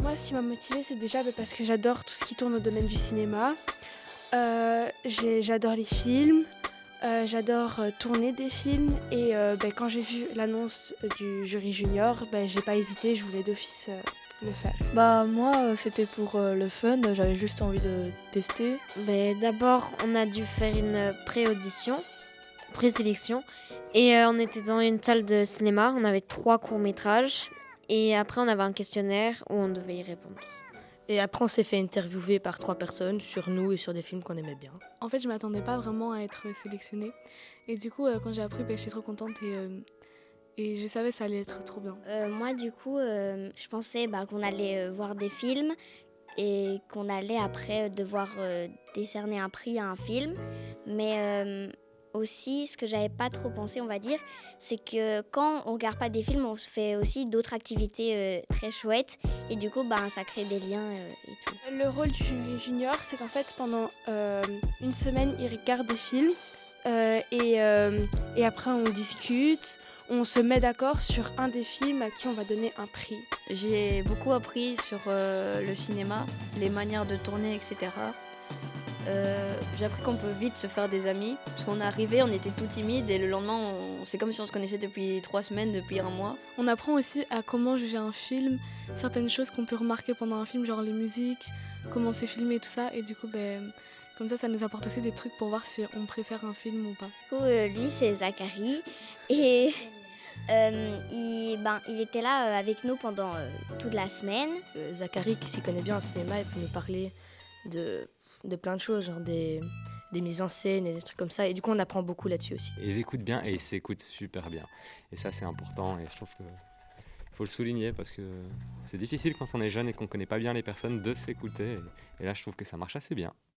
Moi, ce qui m'a motivée, c'est déjà parce que j'adore tout ce qui tourne au domaine du cinéma. J'adore les films, j'adore tourner des films et quand j'ai vu l'annonce du jury junior, j'ai pas hésité, je voulais d'office le faire. Bah moi c'était pour le fun, j'avais juste envie de tester. D'abord, on a dû faire une présélection. Et on était dans une salle de cinéma, on avait 3 courts-métrages. Et après, on avait un questionnaire où on devait y répondre. Et après on s'est fait interviewer par 3 personnes sur nous et sur des films qu'on aimait bien. En fait, je m'attendais pas vraiment à être sélectionnée. Et du coup, quand j'ai appris, j'étais trop contente et je savais que ça allait être trop bien. Moi, du coup, je pensais qu'on allait voir des films et qu'on allait après devoir décerner un prix à un film. Mais aussi, ce que j'avais pas trop pensé, on va dire, c'est que quand on regarde pas des films, on se fait aussi d'autres activités très chouettes. Et du coup, ça crée des liens et tout. Le rôle du jury junior, c'est qu'en fait, pendant une semaine, ils regardent des films et après, on discute, on se met d'accord sur un des films à qui on va donner un prix. J'ai beaucoup appris sur le cinéma, les manières de tourner, etc. J'ai appris qu'on peut vite se faire des amis, parce qu'on est arrivé, on était tout timide et le lendemain, c'est comme si on se connaissait depuis 3 semaines, depuis un mois. On apprend aussi à comment juger un film, certaines choses qu'on peut remarquer pendant un film, genre les musiques, comment c'est filmé, tout ça. Et du coup, comme ça nous apporte aussi des trucs pour voir si on préfère un film ou pas. Du coup, lui, c'est Zachary. Et il était là avec nous pendant toute la semaine. Zachary qui s'y connaît bien en cinéma, il peut nous parler de plein de choses, genre des mises en scène et des trucs comme ça. Et du coup on apprend beaucoup là-dessus aussi. Ils écoutent bien et ils s'écoutent super bien. Et ça c'est important et je trouve qu'il faut le souligner parce que c'est difficile quand on est jeune et qu'on ne connaît pas bien les personnes de s'écouter. Et là je trouve que ça marche assez bien.